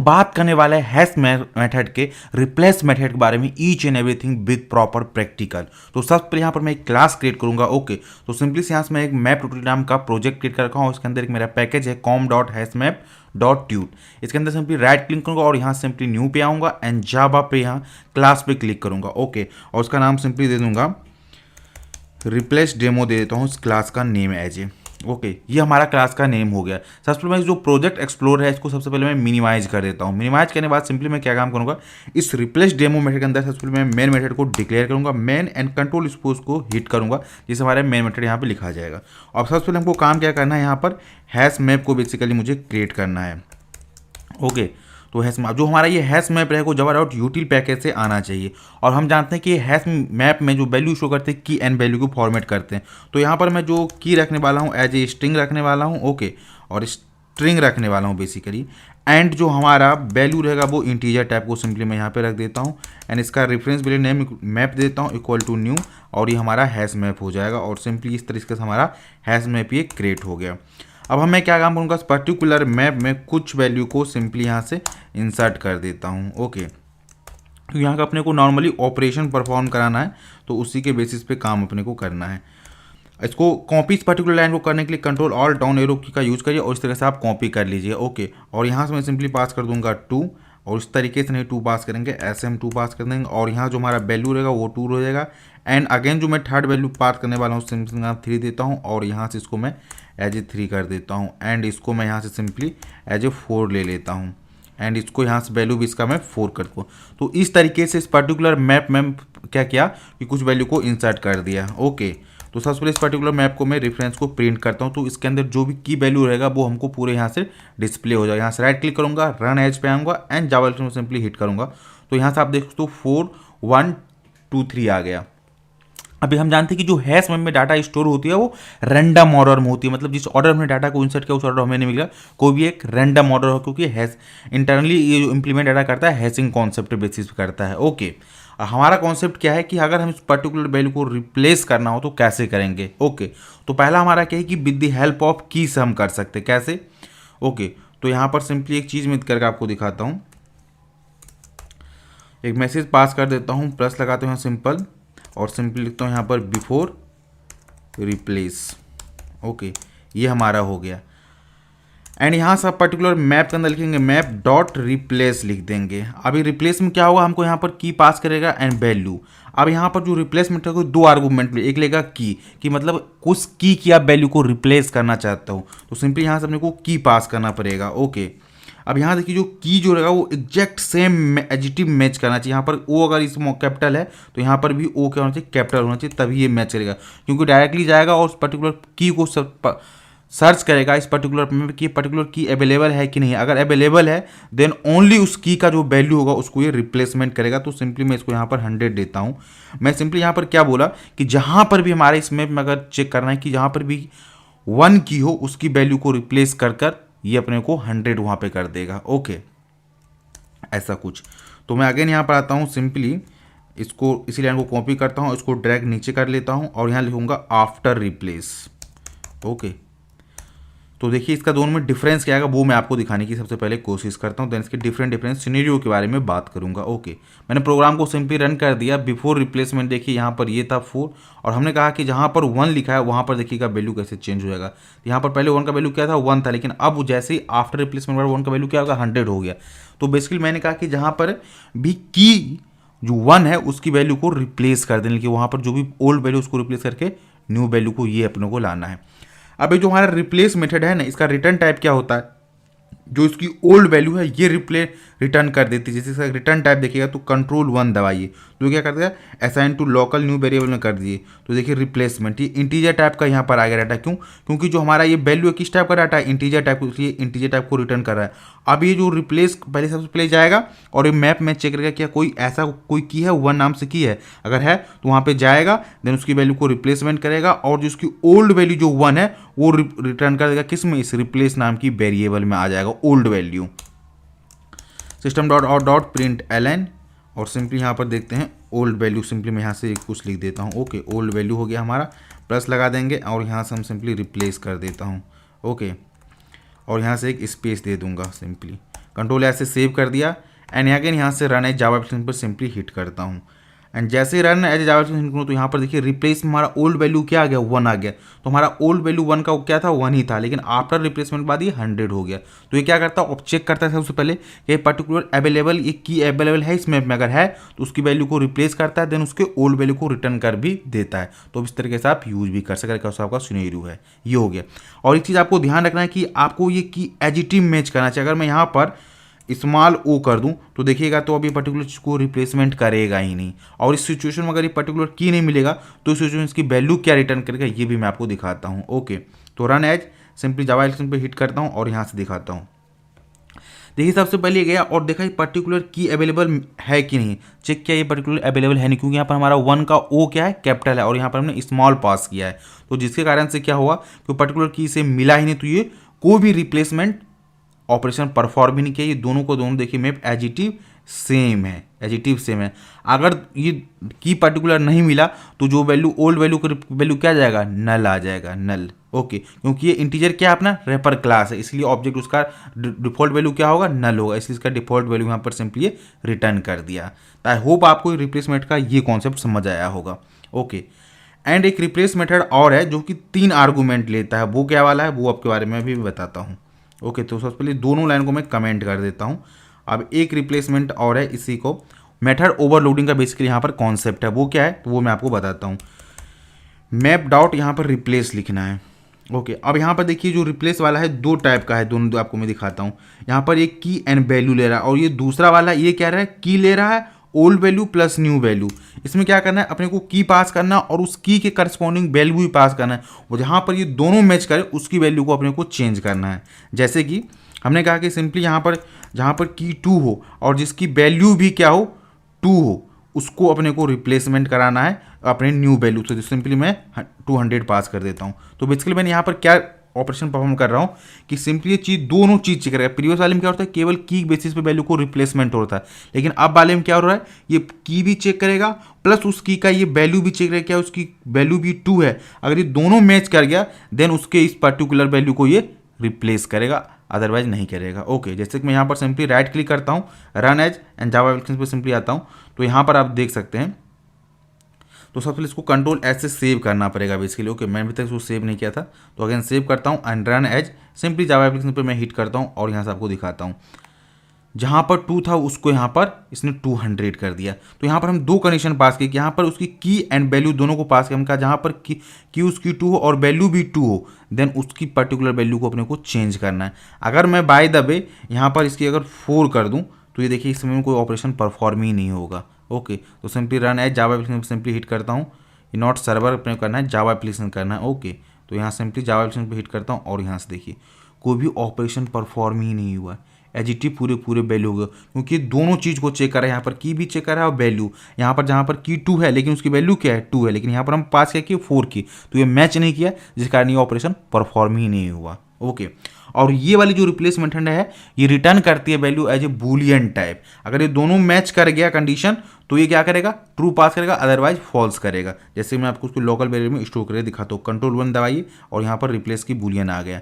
बात करने वाले हैं हैश मेथड के रिप्लेस मेथड के बारे में, each and everything with proper practical. तो सबसे पहले यहाँ पर मैं एक क्लास क्रिएट करूंगा। ओके, तो सिंपली से यहाँ से मैं एक मैप ट्यूटोरियल नाम का प्रोजेक्ट क्रिएट कर रखा हूँ। इसके अंदर एक मेरा पैकेज है com.hashmap.tut। इसके अंदर सिंपली राइट क्लिक करूंगा और यहाँ सिंपली न्यू पे आऊँगा एंड जावा पे यहाँ क्लास पे क्लिक करूंगा। ओके, और उसका नाम सिंपली दे दूंगा रिप्लेस डेमो, दे देता हूँ इस क्लास का नेम एज ए। ओके, ये हमारा क्लास का नेम हो गया। सबसे पहले मैं जो प्रोजेक्ट एक्सप्लोर है इसको सबसे पहले मैं मिनिमाइज कर देता हूँ। मिनिमाइज करने के बाद सिंपली मैं क्या काम करूँगा, इस रिप्लेस डेमो मेथड के अंदर सबसे पहले मैं मेन मेथड को डिक्लेयर करूँगा, मेन एंड कंट्रोल स्पोज को हिट करूँगा, जिससे हमारे मेन मेथड यहाँ पे लिखा जाएगा। और सबसे पहले हमको काम क्या करना है, यहाँ पर हैश मैप को बेसिकली मुझे क्रिएट करना है। ओके, तो हैश मैप जो हमारा ये हैश मैप रहेगा जावा डॉट यूटिल पैकेज से आना चाहिए। और हम जानते हैं कि हैश मैप में जो वैल्यू शो करते हैं की एंड वैल्यू को फॉर्मेट करते हैं। तो यहाँ पर मैं जो की रखने वाला हूँ एज ए स्ट्रिंग रखने वाला हूँ। ओके, और स्ट्रिंग रखने वाला हूँ बेसिकली। एंड जो हमारा वैल्यू रहेगा वो इंटीजर टाइप को सिंपली मैं यहाँ पे रख देता हूँ एंड इसका रेफरेंस वैल्यू नेम मैप देता हूँ इक्वल टू न्यू, और ये हमारा हैश मैप हो जाएगा। और सिंपली इस तरीके से हमारा हैश मैप ये क्रिएट हो गया। अब मैं क्या काम करूँगा, इस पर्टिकुलर मैप में कुछ वैल्यू को सिंपली यहाँ से इंसर्ट कर देता हूँ। ओके, तो यहाँ का अपने को नॉर्मली ऑपरेशन परफॉर्म कराना है, तो उसी के बेसिस पे काम अपने को करना है। इसको कॉपी इस पर्टिकुलर लाइन को करने के लिए कंट्रोल ऑल डाउन एरो की का यूज़ करिए और इस तरह से आप कॉपी कर लीजिए। ओके, और यहाँ से मैं सिंपली पास कर दूंगा 2, और इस तरीके से नहीं 2 पास करेंगे, ऐसे हम 2 पास कर देंगे। और यहाँ जो हमारा वैल्यू रहेगा वो 2 हो जाएगा। एंड अगेन जो मैं थर्ड वैल्यू पास करने वाला हूँ सिंपली यहाँ 3 देता हूँ, और यहाँ से इसको मैं एज ए 3 कर देता हूँ। एंड इसको मैं यहाँ से सिंपली एज ए 4 ले लेता हूँ। एंड इसको यहाँ से वैल्यू भी इसका मैं 4 कर दूँ। तो इस तरीके से इस पर्टिकुलर मैप में क्या किया कि कुछ वैल्यू को इंसर्ट कर दिया। ओके, तो सबसे पहले इस पर्टिकुलर मैप को मैं रेफरेंस को प्रिंट करता हूँ, तो इसके अंदर जो भी की वैल्यू रहेगा वो हमको पूरे यहाँ से डिस्प्ले हो जाएगा। यहाँ से राइट क्लिक करूँगा, रन एज पे आऊँगा एंड जावा में सिंपली हिट करूँगा। तो यहाँ से आप देख सकते हो 4 1 2 3 आ गया। अभी हम जानते हैं कि जो हैश मैप में डाटा स्टोर होती है वो रैंडम ऑर्डर में होती है, मतलब जिस ऑर्डर में डाटा को इंसर्ट किया उस ऑर्डर हमें नहीं मिलेगा, कोई भी एक रैंडम ऑर्डर हो, क्योंकि हैश इंटरनली ये जो इंप्लीमेंट डाटा करता है हैशिंग कॉन्सेप्ट बेसिस पे करता है। ओके, हमारा कॉन्सेप्ट क्या है कि अगर हम इस पर्टिकुलर वैल्यू को रिप्लेस करना हो तो कैसे करेंगे। ओके, तो पहला हमारा क्या है कि विद द हेल्प ऑफ की से हम कर सकते हैं। कैसे? ओके, तो यहाँ पर सिंपली एक चीज़ मैं करके आपको दिखाता हूँ। एक मैसेज पास कर देता हूँ, प्लस लगाते हैं सिंपल, और सिंपली लिखता हूँ यहाँ पर बिफोर रिप्लेस। ओके, ये हमारा हो गया। एंड यहाँ से पर्टिकुलर मैप के अंदर लिखेंगे मैप डॉट रिप्लेस लिख देंगे। अभी रिप्लेस में क्या होगा, हमको यहाँ पर की पास करेगा एंड वैल्यू। अब यहाँ पर जो रिप्लेसमेंट है दो आर्गूमेंट में, एक लेगा की मतलब उस की आप वैल्यू को रिप्लेस करना चाहता हूँ, तो सिंपली यहाँ से अपने को की पास करना पड़ेगा। ओके, अब यहाँ देखिए जो की जो रहेगा वो एग्जैक्ट सेम एडजेक्टिव मैच करना चाहिए। यहाँ पर ओ अगर इस कैपिटल है तो यहाँ पर भी ओ क्या होना चाहिए, कैपिटल होना चाहिए, तभी ये मैच करेगा। क्योंकि डायरेक्टली जाएगा और उस पर्टिकुलर की को सर्च करेगा इस पर्टिकुलर में कि पर्टिकुलर की अवेलेबल है कि नहीं। अगर अवेलेबल है देन ओनली उस की का जो वैल्यू होगा उसको ये रिप्लेसमेंट करेगा। तो सिंपली मैं इसको यहाँ पर 100 देता हूँ। मैं सिंपली यहाँ पर क्या बोला कि जहाँ पर भी हमारे इस मैप में अगर चेक करना है कि जहाँ पर भी 1 की हो उसकी वैल्यू को रिप्लेस कर ये अपने को 100 वहाँ पे कर देगा। ओके, ऐसा कुछ। तो मैं अगेन यहाँ पर आता हूँ, सिंपली इसको इसी लाइन को कॉपी करता हूँ, इसको ड्रैग नीचे कर लेता हूँ और यहाँ लिखूँगा आफ्टर रिप्लेस। ओके, तो देखिए इसका दोनों में डिफरेंस क्या आएगा वो मैं आपको दिखाने की सबसे पहले कोशिश करता हूँ, देन इसके डिफरेंट सिनेरियो के बारे में बात करूँगा। ओके, मैंने प्रोग्राम को सिंपली रन कर दिया। बिफोर रिप्लेसमेंट देखिए यहाँ पर ये था 4, और हमने कहा कि जहाँ पर 1 लिखा है वहाँ पर देखिएगा वैल्यू कैसे चेंज हो जाएगा। यहाँ पर पहले 1 का वैल्यू क्या था, 1 था, लेकिन अब जैसे ही आफ्टर रिप्लेसमेंट 1 का वैल्यू क्या होगा, 100 हो गया। तो बेसिकली मैंने कहा कि जहाँ पर भी की जो 1 है उसकी वैल्यू को रिप्लेस कर देने की, वहाँ पर जो भी ओल्ड वैल्यू उसको रिप्लेस करके न्यू वैल्यू को ये अपने को लाना है। अब जो हमारा रिप्लेस मेथड है ना, इसका रिटर्न टाइप क्या होता है, जो इसकी ओल्ड वैल्यू है ये रिटर्न कर देती है। जैसे इसका रिटर्न टाइप देखिएगा तो कंट्रोल 1 दबाइए तो क्या कर देगा, assign to local new variable में कर दिए। तो देखिए रिप्लेसमेंट ये इंटीजर टाइप का यहाँ पर आ गया डाटा। क्यों? क्योंकि जो हमारा ये वैल्यू है किस टाइप का डाटा है, इंटीजर टाइप, इसलिए इंटीजर टाइप को रिटर्न कर रहा है। अब ये जो रिप्लेस पहले सबसे पहले जाएगा और ये मैप में चेक करेगा क्या कोई ऐसा कोई की है 1 नाम से की है, अगर है तो वहाँ पे जाएगा, देन उसकी वैल्यू को रिप्लेसमेंट करेगा और जो उसकी ओल्ड वैल्यू जो 1 है वो रिटर्न कर देगा। किस में, इस रिप्लेस नाम की वेरिएबल में आ जाएगा old value. System dot print LN, और सिंपली यहाँ पर देखते हैं ओल्ड वैल्यू, सिंपली मैं यहाँ से कुछ लिख देता हूँ। ओके, ओल्ड वैल्यू हो गया हमारा, प्लस लगा देंगे और यहाँ से हम सिंपली रिप्लेस कर देता हूँ। ओके, और यहाँ से एक स्पेस दे दूंगा सिंपली। कंट्रोल ऐसे सेव कर दिया एंड अगेन यहाँ से रन एज जावा एप्लीकेशन पर सिंपली हिट करता हूँ एंड जैसे ही रन एज जावा एप्लीकेशन करूँ तो यहाँ पर देखिए रिप्लेस में हमारा ओल्ड वैल्यू क्या आ गया 1 आ गया। तो हमारा ओल्ड वैल्यू 1 का क्या था 1 ही था, लेकिन आफ्टर रिप्लेसमेंट बाद ये 100 हो गया। तो ये क्या करता है, चेक करता है सबसे पहले कि पर्टिकुलर अवेलेबल ये की अवेलेबल है इस मैप में, अगर है तो उसकी वैल्यू को रिप्लेस करता है, देन उसके ओल्ड वैल्यू को रिटर्न कर भी देता है। तो इस तरीके से आप यूज भी कर सकते हैं, आपका सिनेरियो है ये हो गया। और एक चीज़ आपको ध्यान रखना है कि आपको ये की एजिटिव मैच करना चाहिए। अगर मैं यहाँ पर स्मॉल ओ कर दूं तो देखिएगा तो अभी पर्टिकुलर चीज़ को रिप्लेसमेंट करेगा ही नहीं। और इस सिचुएशन में अगर ये पर्टिकुलर की नहीं मिलेगा तो इस सिचुएशन की वैल्यू क्या रिटर्न करेगा ये भी मैं आपको दिखाता हूँ। ओके, तो run as simply Java application पे हिट करता हूँ और यहाँ से दिखाता हूँ। देखिए सबसे पहले गया और देखा ये पर्टिकुलर की अवेलेबल है कि नहीं, चेक किया ये पर्टिकुलर अवेलेबल है नहीं, क्योंकि यहाँ पर हमारा 1 का ओ क्या है कैपिटल है और यहाँ पर हमने स्मॉल पास किया है। तो जिसके कारण से क्या हुआ कि पर्टिकुलर की से मिला ही नहीं, तो ये कोई भी रिप्लेसमेंट ऑपरेशन परफॉर्म भी नहीं किया। ये दोनों को दोनों देखिए मैप एजिटिव सेम है, एजिटिव सेम है। अगर ये की पर्टिकुलर नहीं मिला तो जो वैल्यू ओल्ड वैल्यू का वैल्यू क्या जाएगा, नल आ जाएगा, नल। ओके, क्योंकि ये इंटीजर क्या अपना रेपर क्लास है, इसलिए ऑब्जेक्ट उसका डिफॉल्ट वैल्यू क्या होगा, नल होगा, इसलिए इसका डिफॉल्ट वैल्यू यहाँ पर सिंपली रिटर्न कर दिया। तो आई होप आपको रिप्लेसमेंट का ये कॉन्सेप्ट समझ आया होगा। ओके, एंड एक रिप्लेस मेथड और है जो कि 3 आर्गूमेंट लेता है, वो क्या वाला है वो आपके बारे में भी बताता हूँ। ओके, तो सबसे पहले दोनों लाइन को मैं कमेंट कर देता हूँ। अब एक रिप्लेसमेंट और है, इसी को मेथड ओवरलोडिंग का बेसिकली यहाँ पर कॉन्सेप्ट है, वो क्या है तो वो मैं आपको बताता हूँ। मैप डॉट यहाँ पर रिप्लेस लिखना है। ओके, अब यहाँ पर देखिए जो रिप्लेस वाला है 2 टाइप का है, दोनों आपको मैं दिखाता हूँ। यहाँ पर एक की एंड वैल्यू ले रहा है और ये दूसरा वाला ये क्या रहा है, की ले रहा है old value plus new value. इसमें क्या करना है, अपने को की पास करना और उस की के करस्पॉन्डिंग वैल्यू भी पास करना है, और जहाँ पर ये दोनों मैच करे उसकी वैल्यू को अपने को चेंज करना है। जैसे कि हमने कहा कि सिंपली यहाँ पर जहाँ पर की 2 हो और जिसकी वैल्यू भी क्या हो 2 हो, उसको अपने को रिप्लेसमेंट कराना है अपने न्यू वैल्यू से। सिंपली मैं 200 पास कर देता हूँ। तो बेसिकली मैंने यहाँ पर क्या ऑपरेशन परफॉर्म कर रहा हूँ कि सिंपली ये चीज़ दोनों चीज़ चेक करेगा। प्रीवियस वाले में क्या होता है, केवल की बेसिस पे वैल्यू को रिप्लेसमेंट होता है, लेकिन अब वाले में क्या हो रहा है, ये की भी चेक करेगा प्लस उस की का ये वैल्यू भी चेक करेगा, क्या उसकी वैल्यू भी 2 है। अगर ये दोनों मैच कर गया देन उसके इस पर्टिकुलर वैल्यू को ये रिप्लेस करेगा, अदरवाइज नहीं करेगा। ओके, जैसे कि मैं यहाँ पर सिंपली राइट क्लिक करता हूँ, run as and Java application पर सिंपली आता हूँ, तो यहाँ पर आप देख सकते हैं। तो सबसे पहले इसको कंट्रोल एज से सेव करना पड़ेगा बेसिकली। ओके, मैं अभी तक इसको सेव नहीं किया था, तो अगेन सेव करता हूँ and run as simply Java application पर मैं हिट करता हूँ और यहाँ से आपको दिखाता हूँ। जहाँ पर 2 था उसको यहाँ पर इसने 200 कर दिया। तो यहाँ पर हम 2 कंडीशन पास की, यहाँ पर उसकी की एंड वैल्यू दोनों को पास किया। हम कहा जहाँ पर की उसकी 2 हो और वैल्यू भी 2 हो, देन उसकी पर्टिकुलर वैल्यू को अपने को चेंज करना है। अगर मैं बाय द वे यहाँ पर इसकी अगर 4 कर दूँ तो ये देखिए इस समय में कोई ऑपरेशन परफॉर्म ही नहीं होगा। ओके, तो simply run as Java application simply hit करता हूँ। नॉट सर्वर अपने करना है, जावा एप्लीकेशन करना है। ओके, तो यहाँ सिंपली जावा एप्लीकेशन पे हिट करता हूँ और यहाँ से देखिए कोई भी ऑपरेशन परफॉर्म ही नहीं हुआ, एजिटिव पूरे वैल्यू होगा, क्योंकि दोनों चीज़ को चेक कर रहा है। यहाँ पर की भी चेक कर रहा है और वैल्यू, यहाँ पर जहाँ पर की 2 है लेकिन उसकी वैल्यू क्या है 2 है, लेकिन यहाँ पर हम पास किया कि 4 की, तो ये मैच नहीं किया जिस कारण ये ऑपरेशन परफॉर्म ही नहीं हुआ। ओके, और ये वाली जो रिप्लेसमेंट है ये रिटर्न करती है value as a boolean type. अगर ये दोनों मैच कर गया कंडीशन तो ये क्या करेगा, ट्रू पास करेगा, अदरवाइज फॉल्स करेगा। जैसे मैं आपको उसको लोकल वेरिएबल में स्टोर करके दिखाता हूँ। कंट्रोल 1 दबाइए और यहाँ पर रिप्लेस की बूलियन आ गया।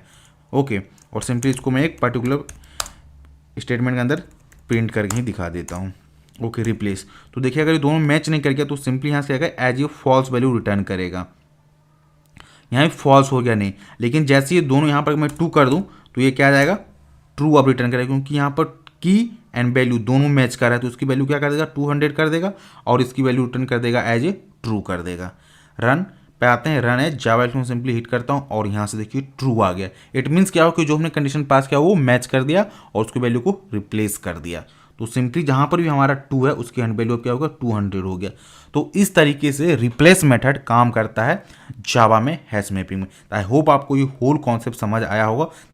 ओके, और सिंपली इसको मैं एक पर्टिकुलर स्टेटमेंट के अंदर प्रिंट करके ही दिखा देता हूँ। ओके, रिप्लेस, तो देखिए अगर ये दोनों मैच नहीं कर गया तो सिंपली यहाँ से आएगा as a false value return करेगा। यहाँ फॉल्स हो गया नहीं, लेकिन जैसे ये दोनों यहाँ पर मैं 2 कर दूँ तो ये क्या आ जाएगा, ट्रू अब रिटर्न करेगा, क्योंकि यहाँ पर की एंड वैल्यू दोनों मैच कर रहा है। तो उसकी वैल्यू क्या कर देगा 200 कर देगा और इसकी वैल्यू रिटर्न कर देगा एज ए ट्रू कर देगा। रन पे आते हैं, run as Java application simply hit करता हूँ और यहाँ से देखिए ट्रू आ गया। इट मीन्स क्या हो कि जो हमने कंडीशन पास किया वो मैच कर दिया और उसकी वैल्यू को रिप्लेस कर दिया। तो सिंपली जहाँ पर भी हमारा 2 है उसकी एंड वैल्यू क्या होगा 200 हो गया। तो इस तरीके से रिप्लेस मेथड काम करता है जावा में हैश मैपिंग में। आई होप आपको ये होल कॉन्सेप्ट समझ आया होगा।